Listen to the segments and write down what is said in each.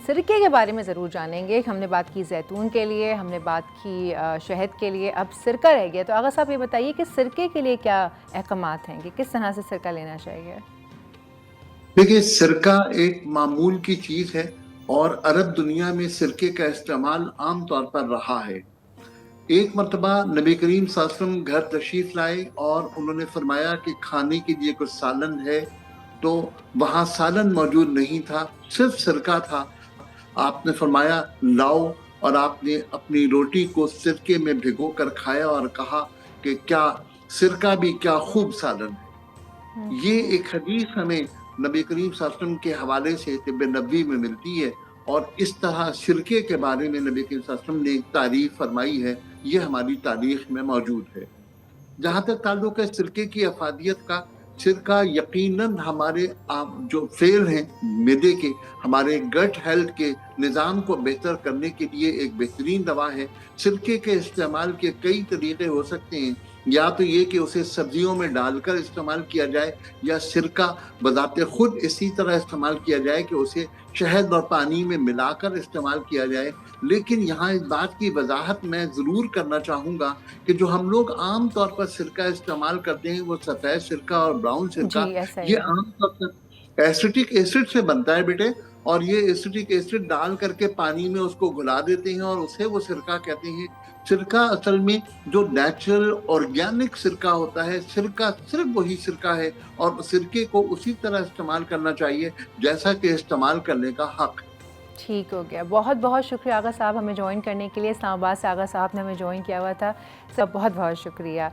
सिरके के बारे में ज़रूर जानेंगे। हमने बात की जैतून के लिए, हमने बात की शहद के लिए, अब सिरका रह गया। तो आगा साहब ये बताइए कि सिरके के लिए क्या अहकामात हैं कि किस तरह से सिरका लेना चाहिए? देखिए, सिरका एक मामूल की चीज है और अरब दुनिया में सिरके का इस्तेमाल आम तौर पर रहा है। एक मर्तबा नबी करीम सल्लल्लाहु अलैहि वसल्लम घर तशरीफ लाए और उन्होंने फरमाया कि खाने के लिए कुछ सालन है, तो वहां सालन मौजूद नहीं था, सिर्फ सिरका था। आपने फरमाया लाओ, और आपने अपनी रोटी को सिरके में भिगो कर खाया और कहा कि क्या सिरका भी क्या खूब सालन है। ये एक हदीस हमें नबी करीम सल्लल्लाहु अलैहि वसल्लम के हवाले से तिब्बे नबवी में मिलती है, और इस तरह सिरके के बारे में नबी करीम सल्लल्लाहु अलैहि वसल्लम ने एक तारीफ फरमाई है। ये हमारी तारीख में मौजूद है। जहाँ तक ताल्लुक है सिरके की अफादियत का, सिरका यकीनन हमारे जो फेल हैं मैदे के, हमारे गट हेल्थ के निज़ाम को बेहतर करने के लिए एक बेहतरीन दवा है। सिरके के इस्तेमाल के कई तरीके हो सकते हैं, या तो ये कि उसे सब्जियों में डालकर इस्तेमाल किया जाए, या सिरका बजाते खुद इसी तरह इस्तेमाल किया जाए कि उसे शहद और पानी में मिलाकर इस्तेमाल किया जाए। लेकिन यहाँ इस बात की वजाहत मैं ज़रूर करना चाहूँगा कि जो हम लोग आम तौर पर सिरका इस्तेमाल करते हैं, वो सफ़ेद सिरका और ब्राउन जी, सिरका, ऐसा ही ये है। आम तौर पर एसिटिक एसिड से बनता है बेटे। और ये एसिटिक एसिड डाल करके पानी में उसको घुला देते हैं और उसे वो सिरका कहते हैं। सिरका असल में जो नेचुरल ऑर्गेनिक सिरका होता है, सिरका सिर्फ वही सिरका है, और सिरके को उसी तरह इस्तेमाल करना चाहिए जैसा कि इस्तेमाल करने का हक है। ठीक हो गया। बहुत बहुत शुक्रिया आगा साहब हमें ज्वाइन करने के लिए। इस्लामाबाद से आगा साहब ने हमें ज्वाइन किया हुआ था, सब बहुत बहुत शुक्रिया।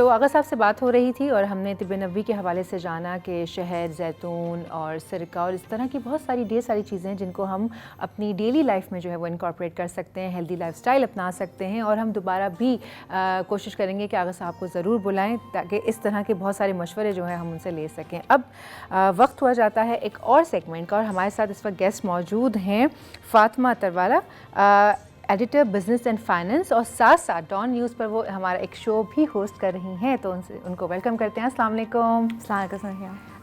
आगा साहब से बात हो रही थी और हमने तिब्बे नबवी के हवाले से जाना कि शहद, जैतून और सिरका और इस तरह की बहुत सारी ढेर सारी चीज़ें हैं जिनको हम अपनी डेली लाइफ में जो है वो इनकॉर्पोरेट कर सकते हैं, हेल्दी लाइफस्टाइल अपना सकते हैं। और हम दोबारा भी कोशिश करेंगे कि आगा साहब को ज़रूर बुलाएँ ताकि इस तरह के बहुत सारे मशवरे जो हैं हम उनसे ले सकें। अब वक्त हुआ जाता है एक और सेगमेंट का, और हमारे साथ इस वक्त गेस्ट मौजूद हैं Fatima Tarwala, editor business and finance, और साथ साथ डॉन न्यूज़ पर वो हमारा एक शो भी होस्ट कर रही हैं। तो उनको वेलकम करते हैं। अस्सलाम वालेकुम।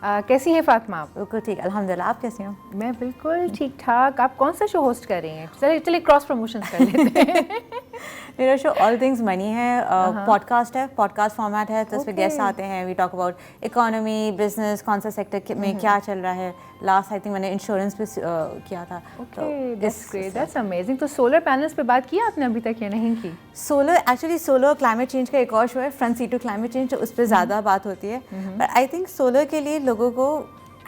कैसी हैं फातिमा आप? बिल्कुल ठीक, अल्हम्दुलिल्लाह। आप कैसी हो? मैं बिल्कुल ठीक ठाक। आप कौन सा शो होस्ट कर रही हैं? चलिए क्रॉस प्रमोशन कर लेते हैं। मेरा शो ऑल थिंग्स मनी है, पॉडकास्ट है, पॉडकास्ट फॉर्मेट है। तो इसमें गेस्ट आते हैं, we talk about economy, business, कौन सा सेक्टर में क्या चल रहा है। लास्ट आई थिंक मैंने इंश्योरेंस पे किया था। That's amazing. तो सोलर पैनल्स पे बात की आपने अभी तक या नहीं की? सोलर क्लाइमेट चेंज का एक और शो है, front seat to climate change, उस पर ज़्यादा बात होती है। पर आई थिंक सोलर के लिए लोगों को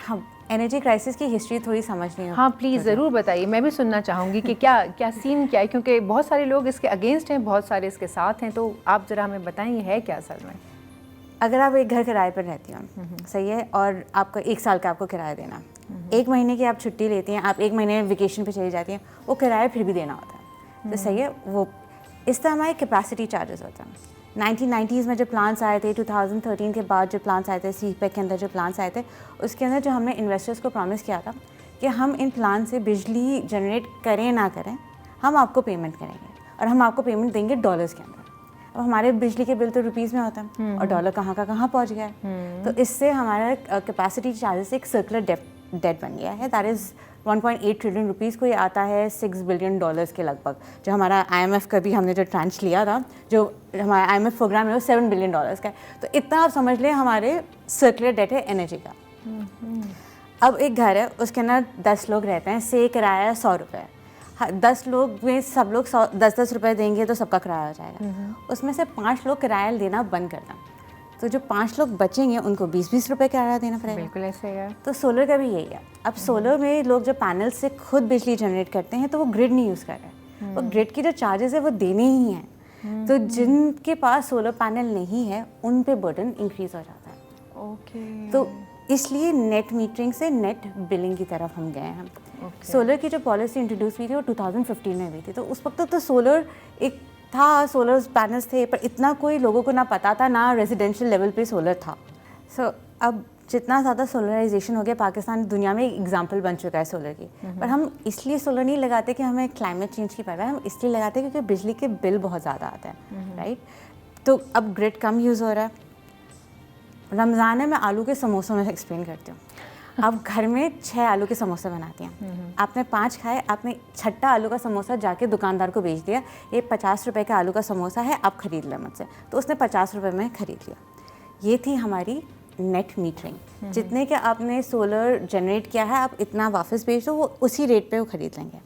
हम एनर्जी क्राइसिस की हिस्ट्री थोड़ी समझनी हो। हाँ प्लीज़ ज़रूर बताइए, मैं भी सुनना चाहूँगी कि क्या सीन क्या है, क्योंकि बहुत सारे लोग इसके अगेंस्ट हैं, बहुत सारे इसके साथ हैं। तो आप ज़रा हमें बताएं ये है क्या असल में? अगर आप एक घर किराए पर रहती हो, सही है, और आपको 1 साल का आपको किराया देना, 1 महीने की आप छुट्टी लेती हैं, आप 1 महीने वेकेशन पे चली जाती हैं, वो किराया फिर भी देना होता है। तो सही है, वो इस तरह हमारे कैपेसिटी चार्जेस होता है। 1990s में जो प्लान्स आए थे, 2013 के बाद जो प्लान्स आए थे, सीपैक के अंदर जो प्लान्स आए थे, उसके अंदर जो हमने इन्वेस्टर्स को प्रॉमिस किया था कि हम इन प्लान से बिजली जनरेट करें ना करें, हम आपको पेमेंट करेंगे, और हम आपको पेमेंट देंगे डॉलर्स के अंदर। अब हमारे बिजली के बिल तो रुपीज़ में होता है, और डॉलर कहाँ का कहाँ पहुँच गया है। तो इससे हमारा कैपेसिटी चार्जेस एक सर्कुलर डेट बन गया है। दैट इज़ 1.8 ट्रिलियन रुपीज़ को ये आता है, $6 बिलियन के लगभग। जो हमारा IMF का भी हमने जो ट्रांच लिया था, जो हमारा IMF प्रोग्राम है वो $7 बिलियन का है। तो इतना आप समझ लें हमारे सर्कुलर डेट है एनर्जी का। अब एक घर है, उसके अंदर 10 लोग रहते हैं, से किराया है $100। 10 लोग में सब लोग 10-10 रुपये देंगे तो सबका किराया हो जाएगा। उसमें से 5 लोग किराया देना बंद कर दें, तो जो 5 लोग बचेंगे उनको 20-20 रुपये किराया देना पड़ेगा। बिल्कुल ऐसे है। तो सोलर का भी यही है। अब सोलर में लोग जो पैनल से खुद बिजली जनरेट करते हैं, तो वो ग्रिड नहीं यूज़ कर रहे हैं, वो ग्रिड की जो चार्जेस है वो देने ही हैं। तो जिनके पास सोलर पैनल नहीं है उन पे बर्डन इंक्रीज हो जाता है। ओके। तो इसलिए नेट मीटरिंग से नेट बिलिंग की तरफ हम गए हैं। सोलर की जो पॉलिसी इंट्रोड्यूस हुई थी वो 2015 में हुई थी। तो उस वक्त तो सोलर एक था, सोलर पैनल्स थे, पर इतना कोई लोगों को ना पता था, ना रेजिडेंशियल लेवल पे सोलर था। अब जितना ज़्यादा सोलराइजेशन हो गया, पाकिस्तान दुनिया में एक एग्जाम्पल बन चुका है सोलर की। पर हम इसलिए सोलर नहीं लगाते कि हमें क्लाइमेट चेंज की परवाह है, हम इसलिए लगाते हैं क्योंकि बिजली के बिल बहुत ज़्यादा आते हैं, राइट। तो अब ग्रिड कम यूज़ हो रहा है। रमज़ान है, मैं आलू के समोसों में एक्सप्लेन करती हूँ। आप घर में 6 आलू के समोसे बनाती हैं, आपने 5 खाए, आपने छठा आलू का समोसा जाके दुकानदार को बेच दिया, ये 50 रुपए का आलू का समोसा है, आप खरीद लें मुझसे, तो उसने 50 रुपए में खरीद लिया। ये थी हमारी नेट मीटरिंग। जितने के आपने सोलर जनरेट किया है, आप इतना वापस बेच दो, वो उसी रेट पे वो खरीद लेंगे।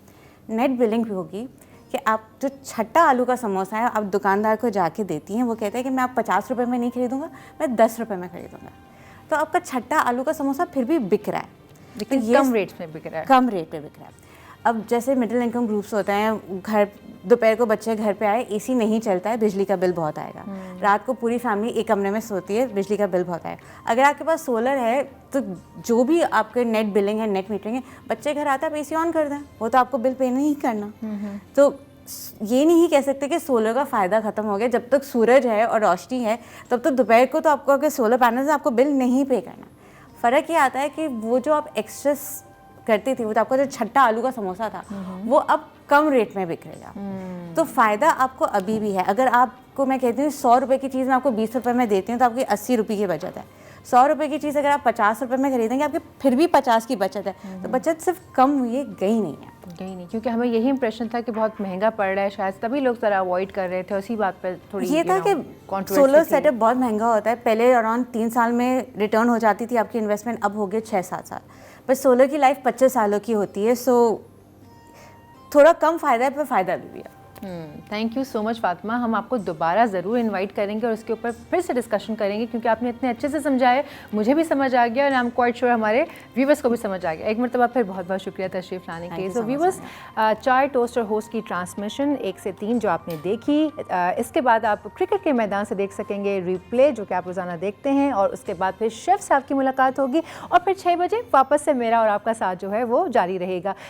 नेट बिलिंग भी होगी कि आप जो छठा आलू का समोसा है, आप दुकानदार को जाके देती हैं, वो कहते हैं कि मैं आप 50 रुपये में नहीं खरीदूंगा, मैं 10 रुपये में खरीदूंगा, तो आपका छठा आलू का समोसा फिर भी बिक रहा है, लेकिन ये कम रेट्स में बिक रहा है। कम रेट पे बिक रहा है। अब जैसे मिडिल इनकम ग्रुप्स होते हैं, घर दोपहर को बच्चे घर पे आए, एसी नहीं चलता है, बिजली का बिल बहुत आएगा, रात को पूरी फैमिली एक कमरे में सोती है, बिजली का बिल बहुत आएगा। अगर आपके पास सोलर है तो जो भी आपके नेट बिलिंग है, नेट मीटरिंग है, बच्चे घर आते हैं, आप एसी ऑन कर दें, वो तो आपको बिल पे नहीं करना। तो ये नहीं कह सकते कि सोलर का फ़ायदा ख़त्म हो गया। जब तक सूरज है और रोशनी है, तब तक दोपहर को तो आपको अगर सोलर पैनल से आपको बिल नहीं पे करना। फ़र्क ये आता है कि वो जो आप एक्स्ट्रेस करती थी, वो तो आपका जो छठा आलू का समोसा था, वो अब कम रेट में बिकेगा। तो फ़ायदा आपको अभी भी है। अगर आपको मैं कहती हूँ 100 रुपये की चीज़ मैं आपको 20 रुपये में देती हूँ, तो आपकी 80 रुपये की बचत है। 100 रुपये की चीज़ अगर आप 50 रुपये में खरीदेंगे, आपकी फिर भी 50 की बचत है। तो बचत सिर्फ कम हुई है, गई नहीं है। गई नहीं, क्योंकि हमें यही इंप्रेशन था कि बहुत महंगा पड़ रहा है, शायद तभी लोग ज़रा अवॉइड कर रहे थे। उसी बात पर थोड़ी ये था कि सोलर सेटअप बहुत महंगा होता है। पहले अराउंड 3 साल में रिटर्न हो जाती थी आपकी इन्वेस्टमेंट, अब हो गए 6-7 साल। पर सोलर की लाइफ 25 सालों की होती है, सो थोड़ा कम फ़ायदा है, पर फ़ायदा भी है। Thank you so much Fatima. हम आपको दोबारा ज़रूर इनवाइट करेंगे और उसके ऊपर फिर से डिस्कशन करेंगे, क्योंकि आपने इतने अच्छे से समझाया, मुझे भी समझ आ गया और आई एम क्वाइट श्योर हमारे व्यूवर्स को भी समझ आ गया। एक मरतबा फिर बहुत बहुत शुक्रिया तशरीफ़ लाने के लिए। सो व्यूवर्स, चाय टोस्ट और होस्ट की ट्रांसमिशन 1 से 3 जो आपने देखी, इसके बाद आप क्रिकेट के मैदान से देख सकेंगे रिप्ले, जो कि आप रोज़ाना देखते हैं, और उसके बाद फिर शेफ़ साहब की मुलाकात होगी, और फिर 6 बजे वापस से मेरा और आपका साथ जो है वो जारी रहेगा।